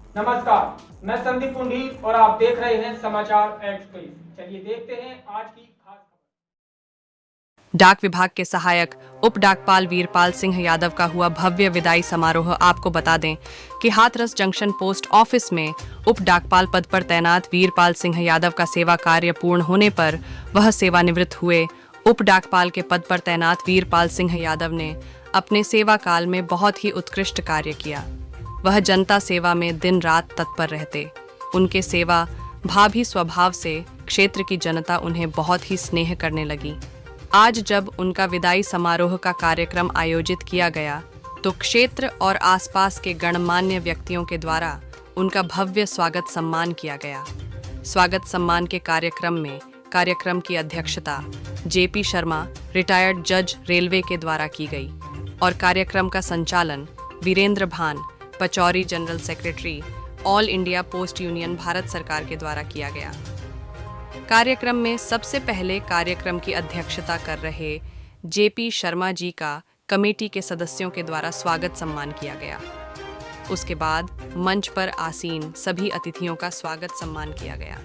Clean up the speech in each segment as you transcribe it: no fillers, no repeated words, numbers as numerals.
नमस्कार, मैं संदीप पुंडीर और आप देख रहे हैं समाचार एक्सप्रेस। चलिए देखते हैं आज की खास खबर। डाक विभाग के सहायक उप डाकपाल वीरपाल सिंह यादव का हुआ भव्य विदाई समारोह। आपको बता दें कि हाथरस जंक्शन पोस्ट ऑफिस में उप डाकपाल पद पर तैनात वीरपाल सिंह यादव का सेवा कार्य पूर्ण होने पर वह सेवानिवृत्त हुए। उप डाकपाल के पद पर तैनात वीरपाल सिंह यादव ने अपने सेवा काल में बहुत ही उत्कृष्ट कार्य किया। वह जनता सेवा में दिन रात तत्पर रहते। उनके सेवा भावी स्वभाव से क्षेत्र की जनता उन्हें बहुत ही स्नेह करने लगी। आज जब उनका विदाई समारोह का कार्यक्रम आयोजित किया गया तो क्षेत्र और आसपास के गणमान्य व्यक्तियों के द्वारा उनका भव्य स्वागत सम्मान किया गया। स्वागत सम्मान के कार्यक्रम की अध्यक्षता जेपी शर्मा रिटायर्ड जज रेलवे के द्वारा की गई और कार्यक्रम का संचालन Virendra Bhan Pachauri general secretary all India post union Bharat सरकार के द्वारा किया गया। कार्यक्रम में सबसे पहले कार्यक्रम की अध्यक्षता कर रहे जेपी शर्मा जी का कमेटी के सदस्यों के द्वारा स्वागत सम्मान किया गया। उसके बाद मंच पर आसीन सभी अतिथियों का स्वागत सम्मान किया गया।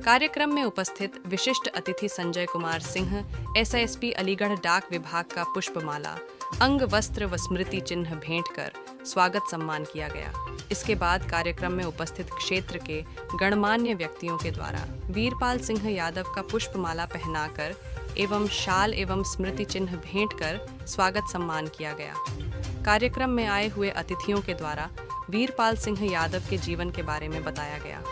कार्यक्रम में उपस्थित विशिष्ट अतिथि संजय कुमार सिंह एसएसपी अलीगढ़ डाक विभाग का पुष्पमाला अंग वस्त्र व स्मृति चिन्ह भेंट कर स्वागत सम्मान किया गया। इसके बाद कार्यक्रम में उपस्थित क्षेत्र के गणमान्य व्यक्तियों के द्वारा वीरपाल सिंह यादव का पुष्पमाला पहनाकर एवं शाल एवं स्मृति चिन्ह भेंट कर स्वागत सम्मान किया गया। कार्यक्रम में आए हुए अतिथियों के द्वारा वीरपाल सिंह यादव के जीवन के बारे में बताया गया।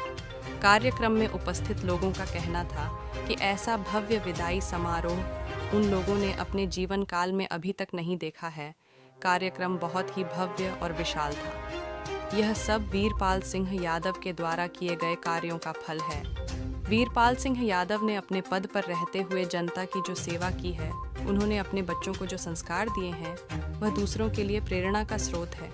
कार्यक्रम में उपस्थित लोगों का कहना था कि ऐसा भव्य विदाई समारोह उन लोगों ने अपने जीवन काल में अभी तक नहीं देखा है। कार्यक्रम बहुत ही भव्य और विशाल था। यह सब वीरपाल सिंह यादव के द्वारा किए गए कार्यों का फल है। वीरपाल सिंह यादव ने अपने पद पर रहते हुए जनता की जो सेवा की है, उन्होंने अपने बच्चों को जो संस्कार दिए हैं, वह दूसरों के लिए प्रेरणा का स्रोत है।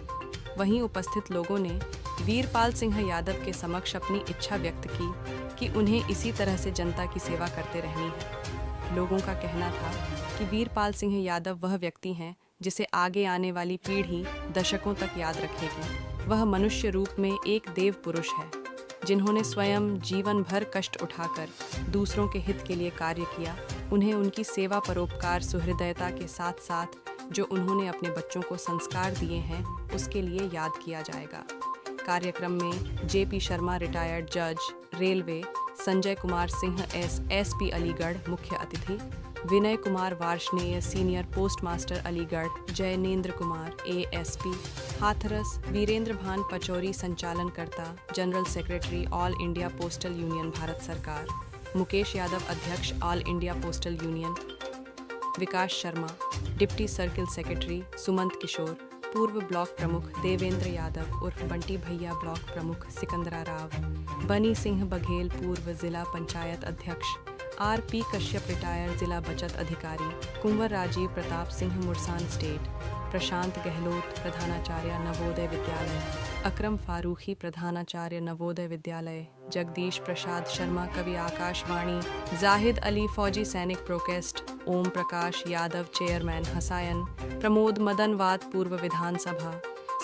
वहीं उपस्थित लोगों ने वीरपाल सिंह यादव के समक्ष अपनी इच्छा व्यक्त की कि उन्हें इसी तरह से जनता की सेवा करते रहनी है। लोगों का कहना था कि वीरपाल सिंह यादव वह व्यक्ति हैं जिसे आगे आने वाली पीढ़ी दशकों तक याद रखेगी। वह मनुष्य रूप में एक देव पुरुष है जिन्होंने स्वयं जीवन भर कष्ट उठाकर दूसरों के हित के लिए कार्य किया। उन्हें उनकी सेवा परोपकार सुहृदयता के साथ साथ जो उन्होंने अपने बच्चों को संस्कार दिए हैं, उसके लिए याद किया जाएगा। कार्यक्रम में जेपी शर्मा रिटायर्ड जज रेलवे, संजय कुमार सिंह एसएसपी अलीगढ़ मुख्य अतिथि, Vinay Kumar Varshney senior post master Aligarh, Jainendra Kumar ASP Hathras, Virendra Bhan Pachauri संचालनकर्ता general secretary all India postal union Bharat सरकार, मुकेश यादव अध्यक्ष all India postal union, Vikas Sharma deputy circle secretary, Sumant Kishore पूर्व ब्लॉक प्रमुख, देवेंद्र यादव उर्फ बंटी भैया ब्लॉक प्रमुख, सिकंदरा राव, बनी सिंह बघेल पूर्व जिला पंचायत अध्यक्ष, आरपी कश्यप रिटायर्ड जिला बचत अधिकारी, कुंवर राजीव प्रताप सिंह मुरसान स्टेट, प्रशांत गहलोत प्रधानाचार्य नवोदय विद्यालय, अकरम फारूखी प्रधानाचार्य नवोदय विद्यालय, जगदीश प्रसाद शर्मा कवि आकाशवाणी, जाहिद अली फौजी सैनिक प्रोकेस्ट, ओम प्रकाश यादव चेयरमैन हसायन, प्रमोद मदन वाद पूर्व विधानसभा,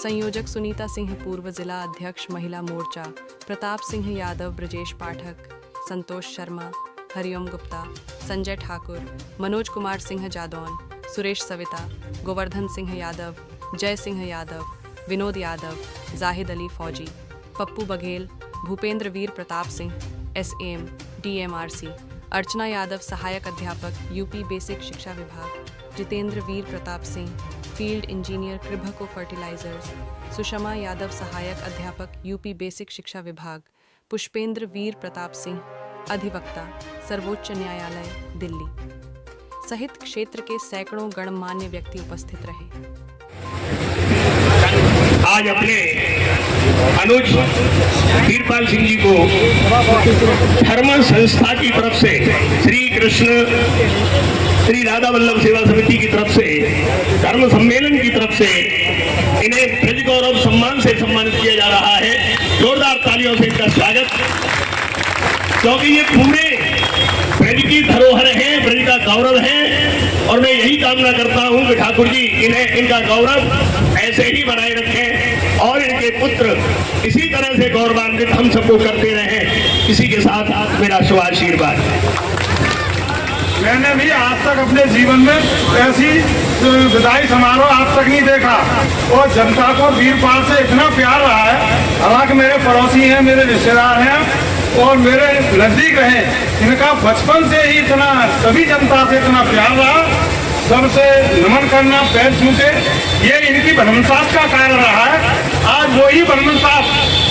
संयोजक सुनीता सिंह पूर्व जिला अध्यक्ष महिला मोर्चा, प्रताप सिंह यादव ब्रजेश पाठक, संतोष शर्मा, हरिओम गुप्ता, संजय ठाकुर, मनोज कुमार सिंह जादौन, सुरेश सविता, गोवर्धन सिंह यादव, जय सिंह यादव, विनोद यादव, जाहिद अली फौजी, पप्पू बघेल, भूपेंद्र वीर प्रताप सिंह एसएम डीएमआरसी, अर्चना यादव सहायक अध्यापक यूपी बेसिक शिक्षा विभाग, Jitendra Veer Pratap Singh field engineer Kribhco fertilisers, Sushma Yadav सहायक अध्यापक यूपी बेसिक शिक्षा विभाग, पुष्पेंद्र वीर प्रताप सिंह अधिवक्ता सर्वोच्च न्यायालय दिल्ली सहित क्षेत्र के सैकड़ों गणमान्य व्यक्ति उपस्थित रहे। आज अपने अनुज वीरपाल सिंह जी को धर्म संस्था की तरफ से श्री कृष्ण श्री राधा वल्लभ सेवा समिति की तरफ से धर्म सम्मेलन की तरफ से इन्हें ब्रज गौरव सम्मान से सम्मानित किया जा रहा है। जोरदार तालियों से इनका स्वागत, क्योंकि ये पूरे ब्रज की धरोहर है, ब्रज का गौरव है और मैं यही कामना करता हूं कि ठाकुर जी इन्हें इनका गौरव ऐसे ही बनाए रखें और इनके पुत्र इसी तरह से गौरवान्वित हम सबको करते रहे, इसी के साथ मेरा शुभाशीर्वाद। मैंने भी आज तक अपने जीवन में ऐसी विदाई समारोह आज तक नहीं देखा और जनता को वीरपाल से इतना प्यार रहा है। हालांकि मेरे पड़ोसी हैं, मेरे रिश्तेदार हैं और मेरे नजदीक रहे, इनका बचपन से ही इतना सभी जनता से इतना प्यार रहा, सबसे नमन करना, पैर छूते, ये इनकी भ्रमसात का कारण रहा है। आज वही भ्रमसात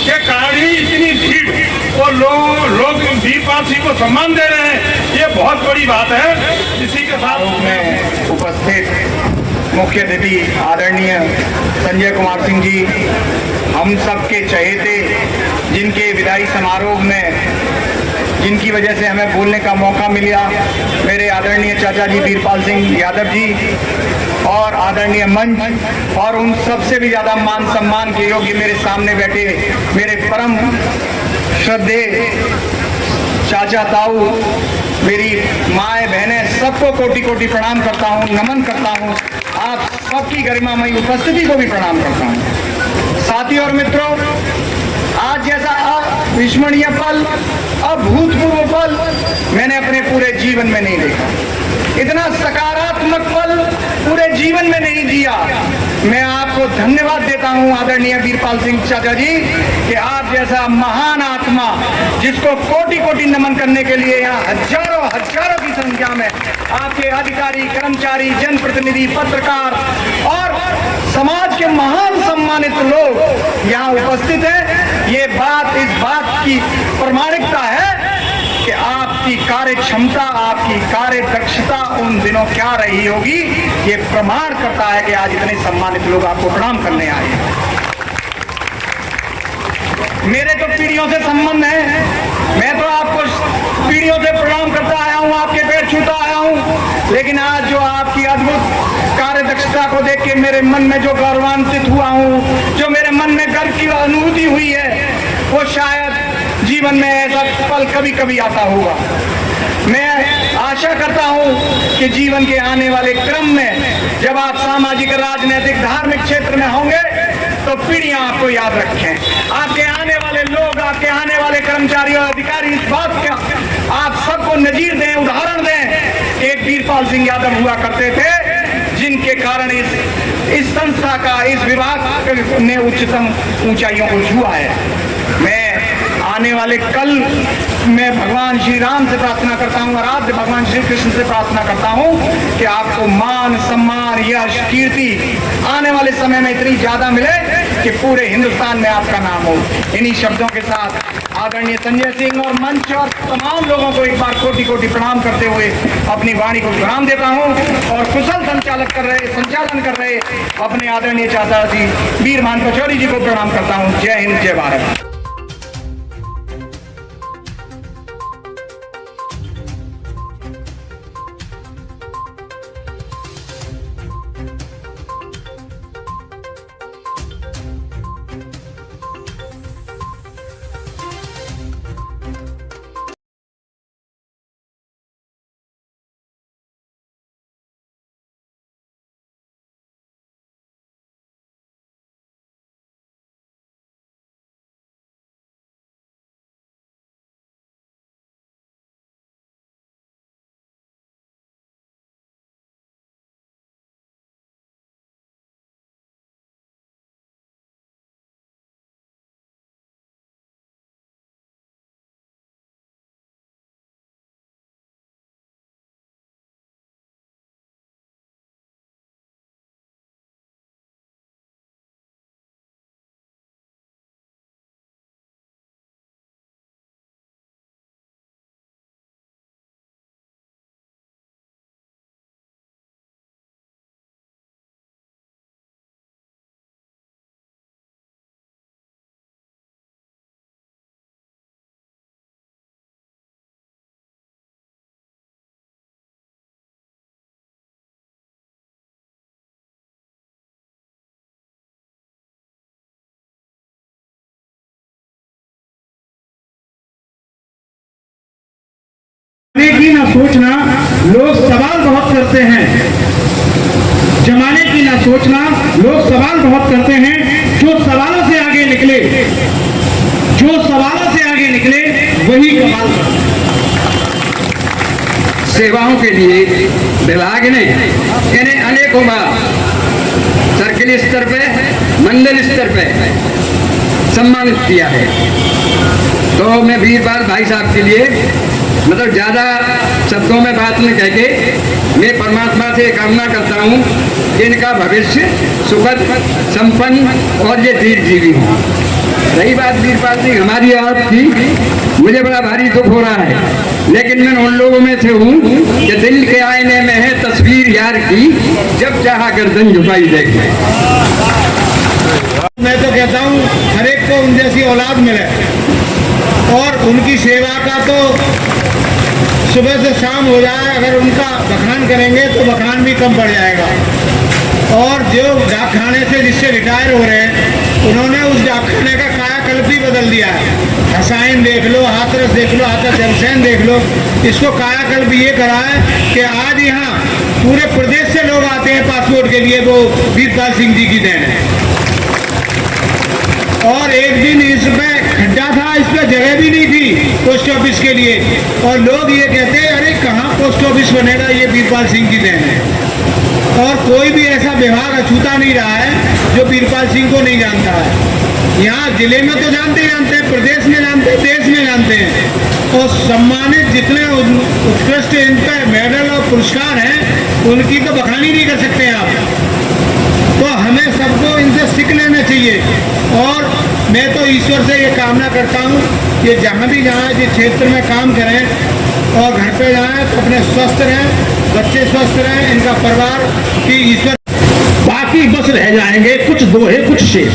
के कारण ही इतनी भीड़ और लोग वीरपाल सिंह को सम्मान दे रहे हैं, ये बहुत बड़ी बात है। इसी के साथ में उपस्थित मुख्य अतिथि आदरणीय संजय कुमार सिंह जी, हम सबके चहेते, जिनके विदाई समारोह में जिनकी वजह से हमें बोलने का मौका मिला, मेरे आदरणीय चाचा जी वीरपाल सिंह यादव जी और आदरणीय मंच, और उन सबसे भी ज़्यादा मान सम्मान के योग्य मेरे सामने बैठे मेरे परम श्रद्धेय चाचा ताऊ, मेरी माएँ बहनें, सबको कोटि कोटि प्रणाम करता हूँ, नमन करता हूँ। आप सबकी गरिमामयी उपस्थिति को भी प्रणाम करता हूँ। साथी और मित्रों, आज जैसा अविस्मरणीय पल, अभूतपूर्व पल मैंने अपने पूरे जीवन में नहीं देखा। इतना सकारात्मक पल पूरे जीवन में नहीं जिया। मैं आपको धन्यवाद देता हूं आदरणीय वीरपाल सिंह चाचा जी कि आप जैसा महान आत्मा, जिसको कोटि कोटि नमन करने के लिए यहाँ हजारों हजारों की संख्या में आपके अधिकारी, कर्मचारी, जनप्रतिनिधि, पत्रकार और समाज के महान सम्मानित लोग यहाँ उपस्थित हैं। ये बात इस बात की प्रमाणिकता है कि आपकी कार्य क्षमता, आपकी कार्य दक्षता उन दिनों क्या रही होगी, ये प्रमाण करता है कि आज इतने सम्मानित लोग आपको प्रणाम करने आए हैं। मेरे तो पीढ़ियों से संबंध है, मैं तो आपको पीढ़ियों से प्रणाम करता आया हूँ, आपके पैर छूता आया हूँ, लेकिन आज जो आपकी अद्भुत कार्य दक्षता को देख के मेरे मन में जो गौरवान्वित हुआ हूँ, जो मेरे मन में गर्व की अनुभूति हुई है, वो शायद जीवन में ऐसा पल कभी कभी आता होगा। मैं आशा करता हूं कि जीवन के आने वाले क्रम में जब आप सामाजिक, राजनीतिक, धार्मिक क्षेत्र में होंगे तो पीढ़ियां आपको याद रखें। आपके आने वाले लोग, आपके आने वाले कर्मचारी और अधिकारी इस बात का आप सबको नजीर दें, उदाहरण दें। एक वीरपाल सिंह यादव हुआ करते थे जिनके कारण इस संस्था का, इस विभाग ने उच्चतम ऊंचाइयों को छुआ है। मैं आने वाले कल मैं भगवान श्री राम से प्रार्थना करता हूँ, आराध्य भगवान श्री कृष्ण से प्रार्थना करता हूँ कि आपको मान, सम्मान, यश, कीर्ति आने वाले समय में इतनी ज्यादा मिले कि पूरे हिंदुस्तान में आपका नाम हो। इन्हीं शब्दों के साथ आदरणीय संजय सिंह और मंच और तमाम लोगों को एक बार कोटि कोटि प्रणाम करते हुए अपनी वाणी को विराम देता हूँ और कुशल संचालन कर रहे अपने आदरणीय चाचा जी वीरमान पचौरी जी को प्रणाम करता हूँ। जय हिंद, जय भारत। की ना सोचना, लोग सवाल बहुत करते हैं। जमाने की ना सोचना, लोग सवाल बहुत करते हैं। जो सवालों से आगे आगे निकले, जो सवालों से आगे निकले वही कमाल करते। सेवाओं के लिए विभाग ने इन्हें अनेकों बार सर्किल स्तर पे, मंडल स्तर पे सम्मानित किया है। तो मैं वीरपाल भाई साहब के लिए मतलब ज़्यादा शब्दों में बात न कह के मैं परमात्मा से कामना करता हूँ कि इनका भविष्य सुखद, संपन्न और ये दीर्घजीवी हो। रही बात वीरपाल सिंह हमारी आप की, मुझे बड़ा भारी दुख हो रहा है, लेकिन मैं उन लोगों में से हूँ कि दिल के आईने में है तस्वीर यार की, जब चाहा गर्दन झुकाई देखे। मैं तो कहता हूँ हर एक को उन जैसी औलाद मिले और उनकी सेवा का तो सुबह से शाम हो जाए, अगर उनका बखान करेंगे तो बखान भी कम पड़ जाएगा। और जो डाकखाने से जिससे रिटायर हो रहे हैं, उन्होंने उस डाकखाने का कायाकल्प ही बदल दिया है। हसाइन देख लो, हाथरस देख लो, हाथरस जमशेन देख लो, इसको कायाकल्प ये करा है कि आज यहाँ पूरे प्रदेश से लोग आते हैं पासपोर्ट के लिए, वो वीरपाल सिंह जी की देन है। और एक दिन इसमें खड्डा था, इस पर जगह भी नहीं थी पोस्ट ऑफिस के लिए, और लोग ये कहते हैं अरे कहाँ पोस्ट ऑफिस बनेगा, ये वीरपाल सिंह की देन है। और कोई भी ऐसा विभाग अछूता नहीं रहा है जो वीरपाल सिंह को नहीं जानता है। यहाँ जिले में तो जानते हैं, प्रदेश में जानते हैं, देश में जानते हैं। और सम्मानित जितने उत्कृष्ट इन पर मेडल और पुरस्कार हैं, उनकी तो बखानी नहीं कर सकते आप। तो हमें सबको इनसे सीख लेना चाहिए। और मैं तो ईश्वर से ये कामना करता हूँ कि जहाँ भी जाएँ, जिस क्षेत्र में काम करें और घर पे जाएँ तो अपने स्वस्थ रहें, बच्चे स्वस्थ रहें, इनका परिवार की ईश्वर। बाकी बस रह जाएंगे कुछ दोहे कुछ शेष,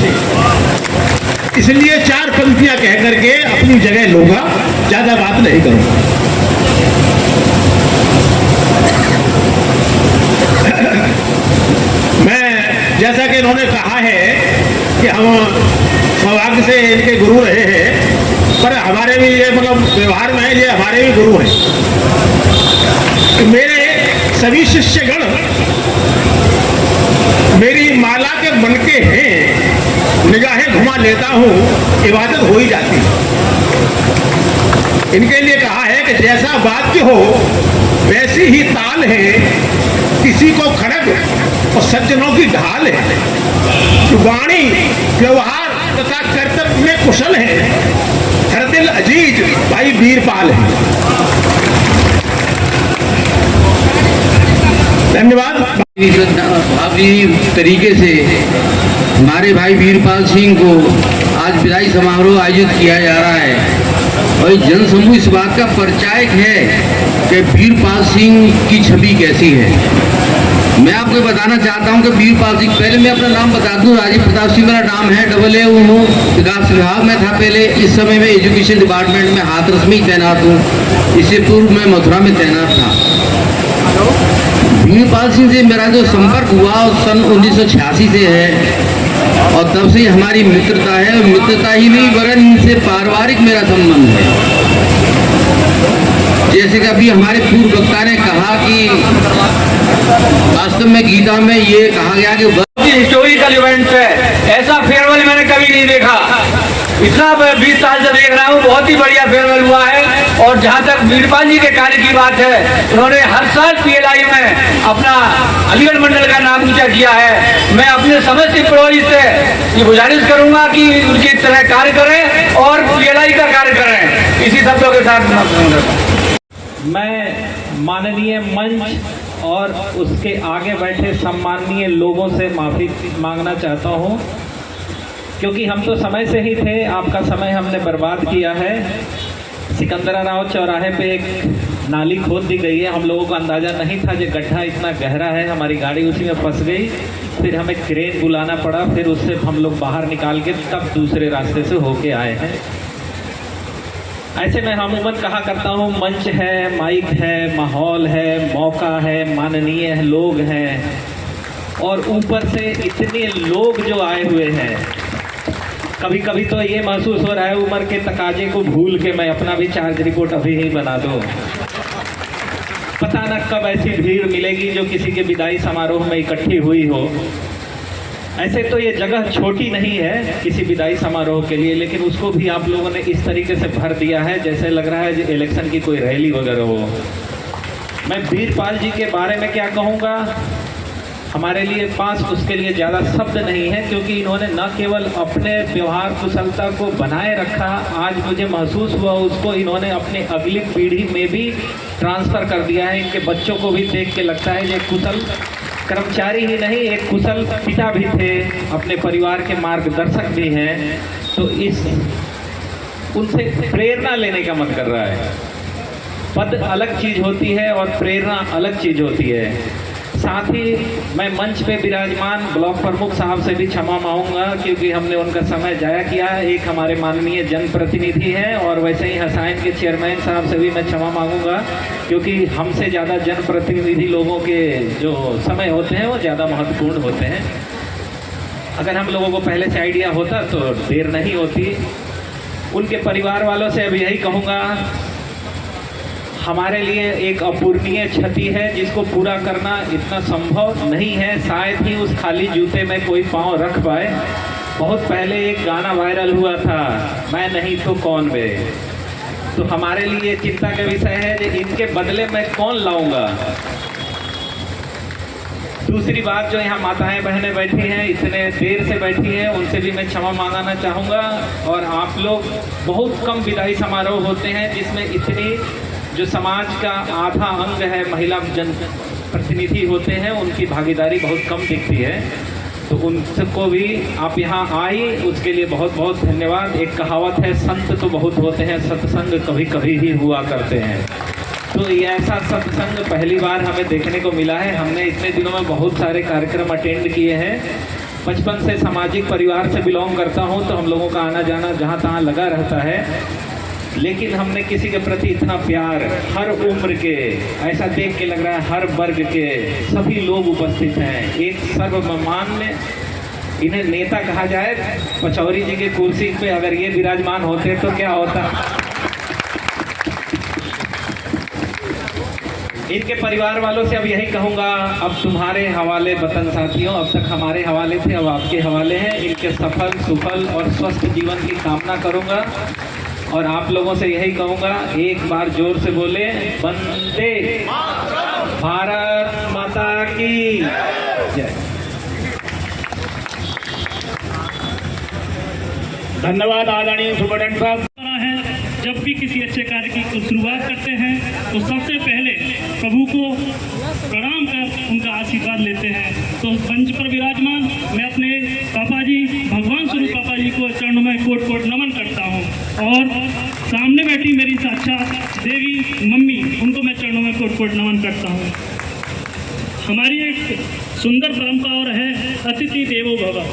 इसलिए चार पंक्तियां कह करके अपनी जगह लूंगा, ज्यादा बात नहीं करूंगा। मैं जैसा कि इन्होंने कहा है कि हम सौभाग्य से इनके गुरु रहे हैं, पर हमारे भी ये मतलब व्यवहार में ये हमारे भी गुरु हैं। मेरे सभी शिष्यगण मेरी माला के बनके हैं, निगाहें घुमा लेता हूँ, इबादत हो ही जाती है। इनके लिए कहा है कि जैसा वाद्य हो वैसी ही ताल है, किसी को खड़ग और सज्जनों की ढाल है। वाणी व्यवहार तथा कर्तव्य में कुशल है, हर दिल अजीज भाई वीरपाल है। धन्यवाद। भावी तरीके से हमारे भाई वीरपाल सिंह को आज विदाई समारोह आयोजित किया जा रहा है और जन समूह इस बात का परिचायक है कि वीरपाल सिंह की छवि कैसी है। मैं आपको बताना चाहता हूं कि वीरपाल सिंह, पहले मैं अपना नाम बता दूं, राजीव प्रताप सिंह मेरा नाम है, AA विकास विभाग में था पहले। इस समय मैं एजुकेशन डिपार्टमेंट में हाथरस में ही तैनात हूँ। इससे पूर्व मैं मथुरा में तैनात था। वीरपाल सिंह से मेरा जो संपर्क हुआ सन 1986 से है और तब से हमारी मित्रता है। और मित्रता ही नहीं वरन इनसे पारिवारिक मेरा संबंध है। जैसे कि अभी हमारे पूर्व वक्ता ने कहा कि वास्तव में गीता में ये कहा गया कि हिस्टोरिकल इवेंट्स है, ऐसा फेयरवेल मैंने कभी नहीं देखा। इतना 20 साल से देख रहा हूँ, बहुत ही बढ़िया फेयरवेल हुआ है। और जहाँ तक वीरपाल जी के कार्य की बात है, उन्होंने हर साल PLI में अपना अलीगढ़ मंडल का नाम ऊंचा किया है। मैं अपने समस्त प्रहरी से ये गुजारिश करूंगा कि उनकी तरह कार्य करें और PLI का कार्य करें। इसी शब्दों के साथ मैं माननीय मंच और उसके आगे बैठे सम्माननीय लोगों से माफ़ी मांगना चाहता हूं, क्योंकि हम तो समय से ही थे, आपका समय हमने बर्बाद किया है। सिकंदराराव चौराहे पे एक नाली खोद दी गई है, हम लोगों को अंदाज़ा नहीं था कि गड्ढा इतना गहरा है। हमारी गाड़ी उसी में फंस गई, फिर हमें क्रेन बुलाना पड़ा, फिर उससे हम लोग बाहर निकाल के तब दूसरे रास्ते से होके आए हैं। ऐसे में हम अमूमन कहा करता हूँ, मंच है, माइक है, माहौल है, मौका है, माननीय लोग हैं, और ऊपर से इतने लोग जो आए हुए हैं। कभी कभी तो ये महसूस हो रहा है उम्र के तकाजे को भूल के मैं अपना भी चार्ज रिपोर्ट अभी ही बना दूँ। पता न कब ऐसी भीड़ मिलेगी जो किसी के विदाई समारोह में इकट्ठी हुई हो। ऐसे तो ये जगह छोटी नहीं है किसी विदाई समारोह के लिए, लेकिन उसको भी आप लोगों ने इस तरीके से भर दिया है जैसे लग रहा है इलेक्शन की कोई रैली वगैरह हो। मैं वीरपाल जी के बारे में क्या कहूँगा, हमारे लिए पास उसके लिए ज़्यादा शब्द नहीं है, क्योंकि इन्होंने न केवल अपने व्यवहार कुशलता को बनाए रखा, आज मुझे महसूस हुआ उसको इन्होंने अपनी अगली पीढ़ी में भी ट्रांसफ़र कर दिया है। इनके बच्चों को भी देख के लगता है ये कुशल कर्मचारी ही नहीं, एक कुशल पिता भी थे, अपने परिवार के मार्गदर्शक भी हैं। तो इस उनसे प्रेरणा लेने का मन कर रहा है। पद अलग चीज़ होती है और प्रेरणा अलग चीज़ होती है। साथ ही मैं मंच पे विराजमान ब्लॉक प्रमुख साहब से भी क्षमा मांगूंगा, क्योंकि हमने उनका समय जाया किया। एक हमारे माननीय जनप्रतिनिधि हैं, और वैसे ही हसाइन के चेयरमैन साहब से भी मैं क्षमा मांगूंगा, क्योंकि हमसे ज़्यादा जनप्रतिनिधि लोगों के जो समय होते हैं वो ज़्यादा महत्वपूर्ण होते हैं। अगर हम लोगों को पहले से आइडिया होता तो देर नहीं होती। उनके परिवार वालों से अब यही कहूँगा, हमारे लिए एक अपूरणीय क्षति है जिसको पूरा करना इतना संभव नहीं है। शायद ही उस खाली जूते में कोई पाँव रख पाए। बहुत पहले एक गाना वायरल हुआ था, मैं नहीं तो कौन वे। तो हमारे लिए चिंता का विषय है कि इनके बदले मैं कौन लाऊंगा। दूसरी बात, जो यहाँ माताएं बहनें बैठी हैं, इतने देर से बैठी हैं, उनसे भी मैं क्षमा मांगना चाहूँगा। और आप लोग, बहुत कम विदाई समारोह होते हैं जिसमें इतनी जो समाज का आधा अंग है महिला जन प्रतिनिधि होते हैं, उनकी भागीदारी बहुत कम दिखती है। तो उन सबको भी आप यहाँ आई, उसके लिए बहुत बहुत धन्यवाद। एक कहावत है, संत तो बहुत होते हैं, सत्संग कभी कभी ही हुआ करते हैं। तो ये ऐसा सत्संग पहली बार हमें देखने को मिला है। हमने इतने दिनों में बहुत सारे कार्यक्रम अटेंड किए हैं। बचपन से सामाजिक परिवार से बिलोंग करता हूँ, तो हम लोगों का आना जाना जहाँ तहाँ लगा रहता है। लेकिन हमने किसी के प्रति इतना प्यार, हर उम्र के, ऐसा देख के लग रहा है हर वर्ग के सभी लोग उपस्थित हैं। एक सर्वमान्य, इन्हें नेता कहा जाए। पचौरी जी की कुर्सी पे अगर ये विराजमान होते तो क्या होता। इनके परिवार वालों से अब यही कहूँगा, अब तुम्हारे हवाले वतन साथियों, अब तक हमारे हवाले थे, अब आपके हवाले हैं। इनके सफल, सुफल और स्वस्थ जीवन की कामना करूँगा। और आप लोगों से यही कहूँगा, एक बार जोर से बोले, वंदे भारत माता की जय। धन्यवाद आदरणीय सुपरटेंडेंट साहब। जब भी किसी अच्छे कार्य की शुरुआत करते हैं तो सबसे पहले प्रभु को प्रणाम कर उनका आशीर्वाद लेते हैं। तो मंच पर विराजमान मैं अपने पापा जी, भगवान स्वरूप पापा जी को चरणों में कोट कोट नमन करता हूं, और सामने बैठी मेरी साक्षात देवी मम्मी, उनको मैं चरणों में कोट कोट नमन करता हूं। हमारी एक सुंदर परंपरा और है, अतिथि देवो भव।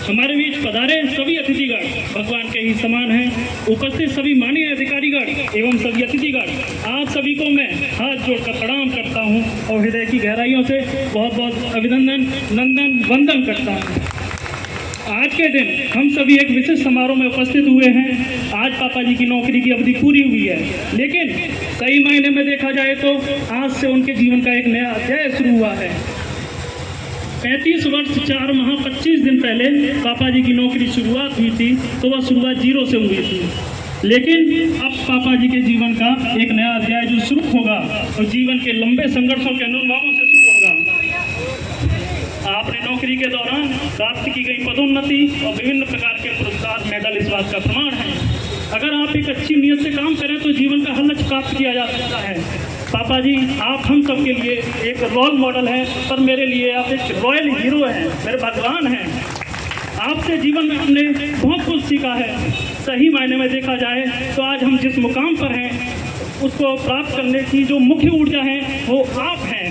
हमारे बीच पधारे सभी अतिथिगण भगवान के ही समान हैं। उपस्थित सभी माननीय अधिकारीगण एवं सभी अतिथिगण, आप सभी को मैं हाथ जोड़कर प्रणाम करता हूं और हृदय की गहराइयों से बहुत बहुत अभिनंदन, नंदन, वंदन करता हूं। आज के दिन हम सभी एक विशेष समारोह में उपस्थित हुए हैं। आज पापा जी की नौकरी की अवधि पूरी हुई है, लेकिन सही मायने में देखा जाए तो आज से उनके जीवन का एक नया अध्याय शुरू हुआ है। 35 वर्ष 4 माह 25 दिन पहले पापा जी की नौकरी शुरुआत हुई थी, तो वह शुरुआत 0 से हुई थी। लेकिन अब पापा जी के जीवन का एक नया अध्याय जो शुरू होगा, और जीवन के लंबे संघर्षों के अनुभवों से शुरू होगा। आपने नौकरी के दौरान प्राप्त की गई पदोन्नति और विभिन्न प्रकार के पुरस्कार, मेडल इस बात का प्रमाण है। अगर आप एक अच्छी नीयत से काम करें तो जीवन का हर लक्ष्य प्राप्त किया जा सकता है। पापा जी, आप हम सब के लिए एक रोल मॉडल हैं, पर मेरे लिए आप एक रॉयल हीरो हैं, मेरे भगवान हैं। आपसे जीवन में हमने बहुत कुछ सीखा है। सही मायने में देखा जाए तो आज हम जिस मुकाम पर हैं उसको प्राप्त करने की जो मुख्य ऊर्जा है वो आप हैं।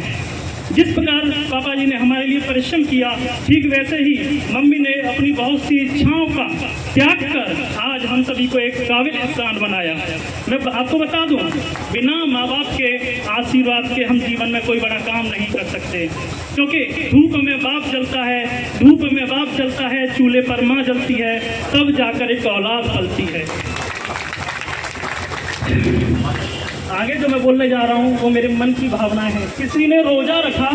जिस प्रकार पापा जी ने हमारे लिए परिश्रम किया, ठीक वैसे ही मम्मी ने अपनी बहुत सी इच्छाओं का त्याग कर आज हम सभी को एक काबिल इंसान बनाया। मैं आपको बता दूं, बिना माँ बाप के आशीर्वाद के हम जीवन में कोई बड़ा काम नहीं कर सकते, क्योंकि धूप में बाप जलता है, धूप में बाप जलता है, चूल्हे पर माँ जलती है, तब जाकर एक औलाद पलती है। आगे जो मैं बोलने जा रहा हूँ वो मेरे मन की भावनाएं हैं। किसी ने रोजा रखा,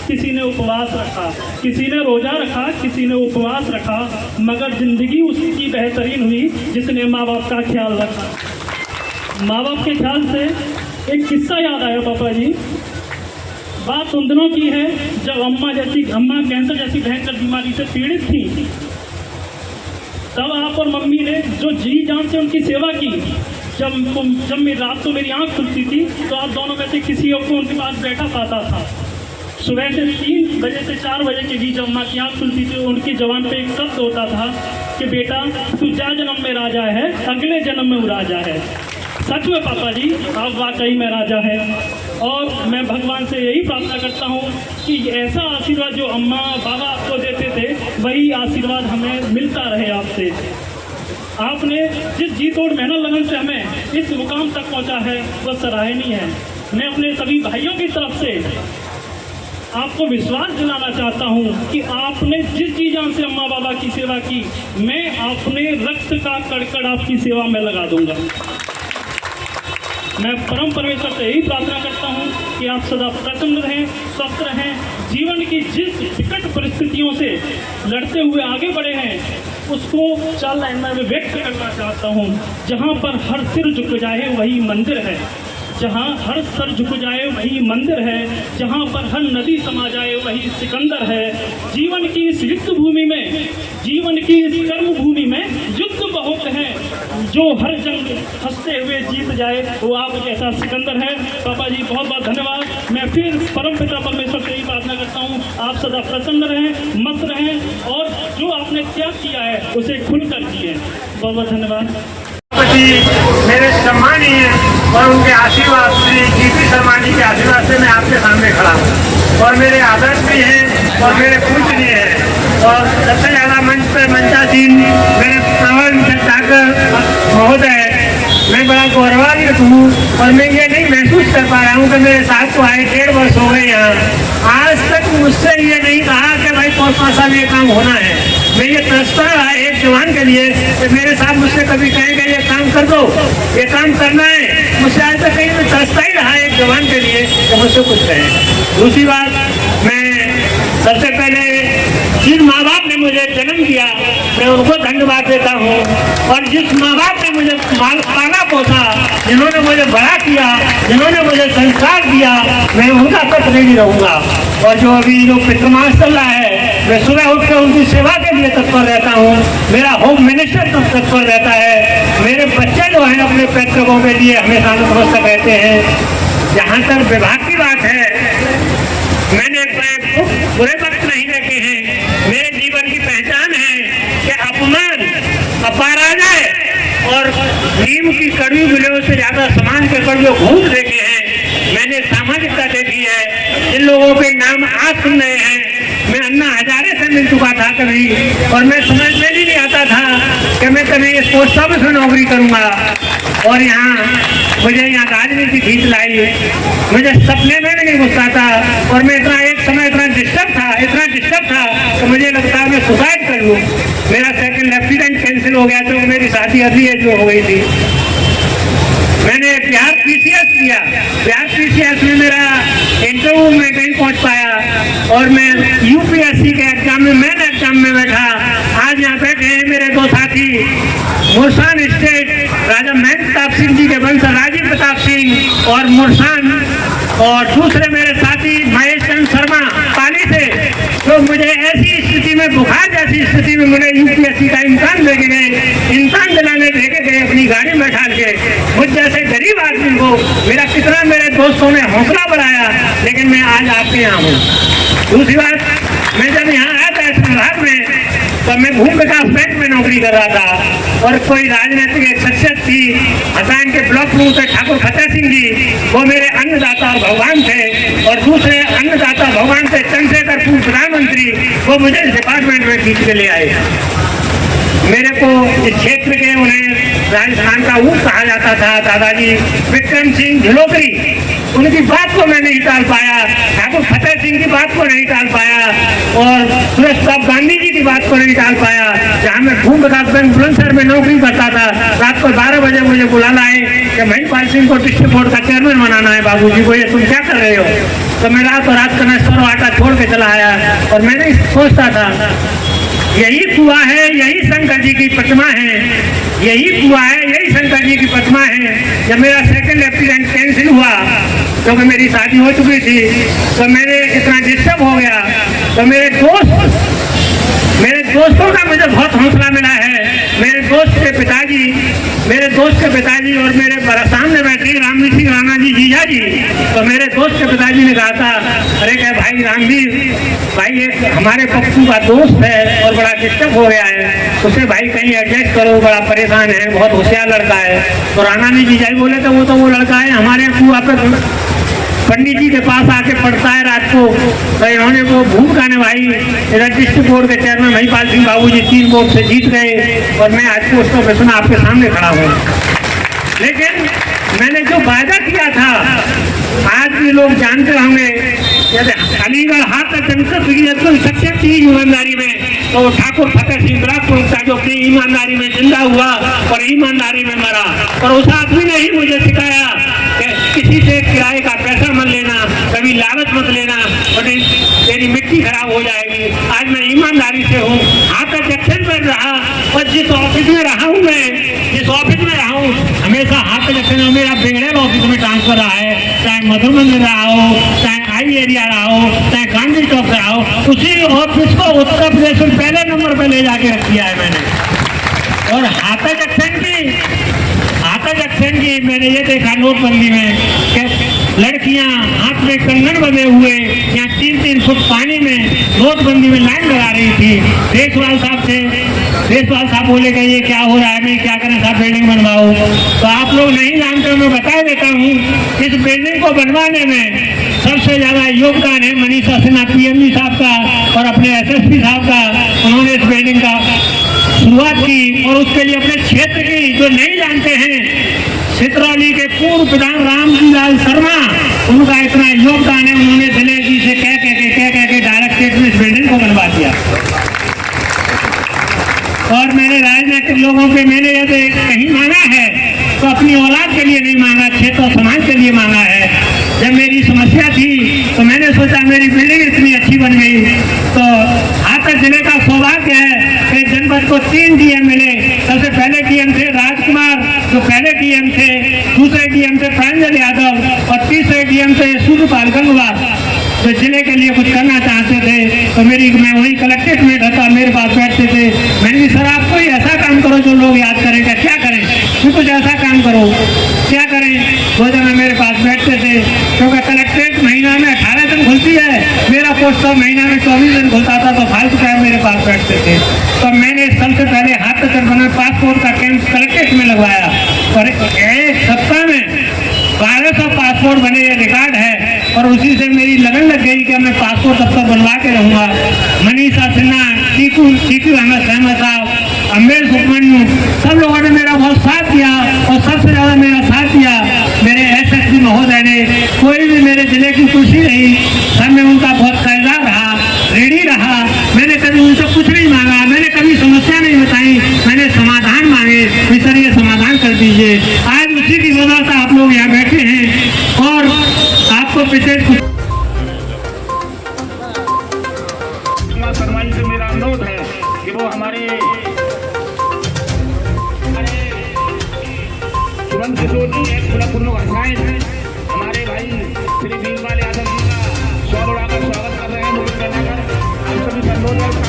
किसी ने उपवास रखा, किसी ने रोजा रखा, किसी ने उपवास रखा, मगर जिंदगी उसकी बेहतरीन हुई जिसने माँ बाप का ख्याल रखा। माँ बाप के ख्याल से एक किस्सा याद आया पापा जी। बात उन दिनों की है जब अम्मा कैंसर जैसी भयंकर बीमारी से पीड़ित थी। तब आप और मम्मी ने जो जी जान से उनकी सेवा की। जब मेरी रात को मेरी आंख खुलती थी तो आप दोनों में से किसी को उनके पास बैठा पाता था। सुबह से 3 बजे से 4 बजे के बीच अम्मा की आंख खुलती थी, उनकी जबान पे एक शब्द होता था कि बेटा तू जा जन्म में राजा है, अगले जन्म में वो राजा है। सच में पापा जी आप वाकई में राजा है। और मैं भगवान से यही प्रार्थना करता हूँ कि ऐसा आशीर्वाद जो अम्मा बाबा आपको देते थे वही आशीर्वाद हमें मिलता रहे आपसे। आपने जिस जी तोड़ मेहनत लगन से हमें इस मुकाम तक पहुँचा है वह सराहनीय है। मैं अपने सभी भाइयों की तरफ से आपको विश्वास दिलाना चाहता हूँ कि आपने जिस जी जान से अम्मा बाबा की सेवा की, मैं अपने रक्त का कड़कड़ आपकी सेवा में लगा दूंगा। मैं परम परमेश्वर से यही प्रार्थना करता हूँ कि आप सदा प्रसन्न रहें, स्वस्थ रहें, जीवन की जिस विकट परिस्थितियों से लड़ते हुए आगे बढ़े हैं उसको 4 लाइन में व्यक्त करना चाहता हूँ। जहाँ पर हर सिर झुक जाए वही मंदिर है, जहाँ हर सर झुक जाए वही मंदिर है, जहाँ पर हर नदी समा जाए वही सिकंदर है। जीवन की इस युद्ध भूमि में, जीवन की इस कर्म भूमि में युद्ध बहुत है, जो हर जंग हंसते हुए जीत जाए वो आप जैसा सिकंदर है। पापा जी बहुत बहुत धन्यवाद। मैं फिर परम पिता परमेश्वर से यही प्रार्थना करता हूँ आप सदा प्रसन्न रहें, मस्त रहें और जो आपने त्याग किया है उसे खुलकर जिए। बहुत बहुत धन्यवाद। मेरे सम्मानीय और उनके आशीर्वाद श्री जीपी शर्मा जी के आशीर्वाद से मैं आपके सामने खड़ा हूँ और मेरे आदर्श भी हैं और मेरे पूजनीय हैं। और सबसे ज़्यादा मंच पर मंचासीन मेरे प्रवण ठाकर महोदय, मैं बड़ा गौरवान्वित हूँ और मैं ये नहीं महसूस कर पा रहा हूँ कि मेरे साथ को आए 1.5 वर्ष हो गए यहाँ। आज तक मुझसे ये नहीं कहा कि भाई पौषमा साहब ये काम होना है। मैं ये तरसता रहा एक जवान के लिए कि मेरे साथ मुझसे कभी कहेंगे ये काम कर दो, ये काम करना है। मुझसे आज तक कहीं मैं तरसता ही रहा एक जवान के लिए कि मुझसे कुछ कहें। दूसरी बात, मैं सबसे पहले जिन माँ बाप ने मुझे जन्म दिया मैं उनको धन्यवाद देता हूँ और जिस माँ बाप ने मुझे पाला पोसा, जिन्होंने मुझे बड़ा किया, जिन्होंने मुझे संस्कार दिया, मैं उनका तक नहीं रहूँगा। और जो अभी जो पितृमास चल रहा है मैं सुबह उठकर उनकी सेवा के लिए तत्पर रहता हूँ। मेरा होम मिनिस्टर तत्पर रहता है। मेरे बच्चे जो हैं अपने पैतृकों के लिए हमेशा नतमस्तक रहते हैं। जहाँ तक विभाग की बात है, मैंने बुरे वक्त नहीं देखे हैं। मेरे जीवन की पहचान है कि अपमान, अपराजय और नीम की कड़वी मिलों से ज्यादा समाज के कड़वे घूम देखे हैं। मैंने सामाजिकता देखी है। इन लोगों के नाम आज सुन रहे हैं। मैं अन्ना हजारे से मिल चुका था कभी और मैं समझ में ही नहीं आता था कि मैं कभी इस पोस्ट ऑफिस में नौकरी करूंगा। और यहाँ मुझे यहाँ राजनीति खींच लाई, मुझे सपने में भी नहीं घुसता था। और मैं एक समय इतना डिस्टर्ब था कि मुझे लगता है मैं सुसाइड कर लूँ। मेरा सेकंड लेफ्टिनेंट कैंसिल हो गया तो मेरी शादी अभी जो हो गई थी। मैंने बिहार पीसीएस किया, बिहार पीसीएस में मेरा इंटरव्यू में नहीं पहुंच पाया और मैं यूपीएससी के एग्जाम में मेन एग्जाम में बैठा। आज यहाँ बैठे हैं मेरे 2 साथी, मुरसान स्टेट राजा महेंद्र प्रताप सिंह जी के वंश राजीव प्रताप सिंह और मुरसान, और दूसरे मेरे साथी महेश चंद्र शर्मा पाली से, तो मुझे ऐसी स्थिति में, बुखार जैसी स्थिति में मुझे यूपीएससी का इम्तिहान देके गए, इम्तिहान दिलाने लेके गए अपनी गाड़ी में बैठा के। मुझ जैसे गरीब आदमी को कितना मेरे दोस्तों ने हौसला बढ़ाया, लेकिन मैं आज आपके यहाँ हूँ। दूसरी बात, मैं जब यहाँ आया था इस विभाग में तो मैं भूमि विकास बैंक में नौकरी कर रहा था और कोई राजनीतिक एक शख्सियत थी, हसान के ब्लॉक प्रमुख थे ठाकुर फतेह सिंह जी, वो मेरे अन्नदाता और भगवान थे। और दूसरे अन्नदाता भगवान थे चंद्रशेखर पूर्व प्रधानमंत्री, वो मुझे इस डिपार्टमेंट में खींच के ले आए। मेरे को इस क्षेत्र के, उन्हें राजस्थान का ऊँट कहा जाता था, दादाजी विक्रम सिंह झिलोकरी, उनकी बात को मैं नहीं टाल पाया। ठाकुर फतेह सिंह की बात को नहीं टाल पाया और सुरेश प्रताप गांधी जी की बात को नहीं टाल पाया। जहाँ मैं भूमि विकास बैंक बुलंदशहर में नौकरी करता था, रात को को 12 बजे मुझे बुलाना है कि महिपाल सिंह को डिस्ट्रिक्ट बोर्ड का चेयरमैन बनाना है बाबूजी को, ये तुम क्या कर रहे हो? तो मैं रात का नाश्ता और आटा छोड़ के चला आया और मैंने सोचता था यही कुआं है, यही शंकर जी की प्रतिमा है, यही कुआं है, यही शंकर जी की प्रतिमा है। जब मेरा सेकंड लेफ्टिनेंट कैंसिल हुआ क्योंकि मेरी शादी हो चुकी थी तो मैंने इतना डिस्टर्ब हो गया, तो मेरे दोस्तों का मुझे बहुत हौसला मिला है। मेरे दोस्त के पिताजी और मेरे सामने बैठे रामवीर सिंह राणा जी जीजा जी, तो मेरे दोस्त के पिताजी ने कहा था अरे क्या भाई रामवीर भाई एक हमारे पप्पू का दोस्त है और बड़ा डिस्टर्ब हो गया है, उसे भाई कहीं एडजस्ट करो, बड़ा परेशान है, बहुत होशियार लड़का है। तो राणा जी जीजा जी बोले तो वो लड़का है हमारे कुआं पे पंडित जी के पास आके पढ़ता है रात को, तो इन्होंने वो भूमिका निभाई। इधर डिस्ट्रिक्ट बोर्ड के चेयरमैन महिपाल सिंह बाबूजी 3 वोट से जीत गए और मैं आज पोस्ट ऑफिस में आपके सामने खड़ा हूँ। लेकिन मैंने जो वायदा किया था आज भी लोग जानते होंगे, अलीगढ़ हाथ सक्षम की ईमानदारी में, तो ठाकुर फतेह सिंह ब्राकपुर जो कि ईमानदारी में जिंदा हुआ और ईमानदारी में मरा, और उस आदमी ने ही मुझे सिखाया कि किसी से किराए का पैसा मत लेना, कभी लालच मत लेना, और तेरी मिट्टी खराब हो जाएगी। आज मैं ईमानदारी से हूँ, हाथ जंक्शन में रहा और जिस ऑफिस में रहा हूँ हमेशा हाथ जंक्शन में मेरा बेगड़ेल ऑफिस में ट्रांसफर रहा है, चाहे मधुबन में रहा हो, चाहे आई एरिया रहा हो, चाहे गांधी चौक रहा हो, उसी ऑफिस को उत्तर प्रदेश में पहले नंबर पे ले जाके रख दिया है मैंने। और हाथा जंक्शन की मैंने ये देखा नोटबंदी में कि लड़कियां हाथ में कंगन बंधे हुए यहाँ 3-3 फुट पानी में नोटबंदी में लाइन लगा रही थी। देशवाल साहब बोले कि ये क्या हो रहा है, मैं क्या करें साहब, बिल्डिंग बनवाओ। तो आप लोग नहीं जानते, मैं बता देता हूँ, इस बिल्डिंग को बनवाने में सबसे ज्यादा योगदान है मनीषा सिन्हा पीएमजी साहब का और अपने एसएसपी साहब का। उन्होंने इस बिल्डिंग का शुरुआत की और उसके लिए अपने क्षेत्र की, जो नहीं जानते हैं, चित्रौली के पूर्व प्रधान रामजीलाल शर्मा, उनका इतना योगदान है। उन्होंने जिले जी से कह के डायरेक्टरेट में इस बिल्डिंग को बनवा दिया। और मैंने राजनीतिक लोगों के मैंने यदि कहीं मांगा है तो अपनी औलाद के लिए नहीं मांगा, क्षेत्र और समाज के लिए मांगा है। जब मेरी समस्या थी तो मैंने सोचा मेरी बिल्डिंग इतनी अच्छी बन गई तो हाथरस जिले का सौभाग्य है कि जनपद को 3 डीएम मिले। सबसे पहले डीएम थे राजकुमार, जो पहले डीएम थे, दूसरे डीएम थे प्रांजल यादव और तीसरे डीएम थे सूर्यपाल गंगवार, जो जिले के लिए कुछ करना चाहते थे। तो मैं वही कलेक्ट्रेट में था, मेरे पास बैठते थे। मैंने सर आप कोई ऐसा काम करो जो लोग याद करेंगे, क्या करें, कुछ ऐसा काम करो, क्या करें। 2 जने मेरे पास बैठते थे, क्योंकि कलेक्ट्रेट महीना में 18 दिन खुलती है, मेरा पोस्ट महीना में 24 दिन खुलता था, तो फालतू टाइम मेरे पास बैठते थे। तो मैंने सबसे पहले हाथ बना पासपोर्ट का कैंप कलेक्ट्रेट में लगवाया और 1 सप्ताह में 1200 पासपोर्ट बने, ये रिकॉर्ड है। और उसी से मेरी लगन लग गई कि मैं पासपोर्ट तब तक बनवा के रहूँगा। मनीषा सिन्हा, टीकू अहमद सहमद साहब, अम्बेर सुब्रमण्यू, सब लोगों ने मेरा बहुत साथ दिया और सबसे ज़्यादा मेरा साथ दिया मेरे एसएसपी महोदय ने। कोई भी मेरे जिले की कुर्सी रही, सब में उनका बहुत कर्जा रहा, रेडी रहा। मैंने कभी उनसे कुछ नहीं मांगा, मैंने कभी समस्या नहीं बताई, मैंने समाधान मांगे, सर ये समाधान कर दीजिए। आज उसी की वजह से आप लोग यहाँ बैठे हैं और आपको पिछले शर्मा जी से मेरा अनुरोध है कि वो हमारे तुरंत किशोर जी हमारे भाई श्री वीरपाल यादव जी का 100 का स्वागत कर रहे हैं। हम सभी से अनुरोध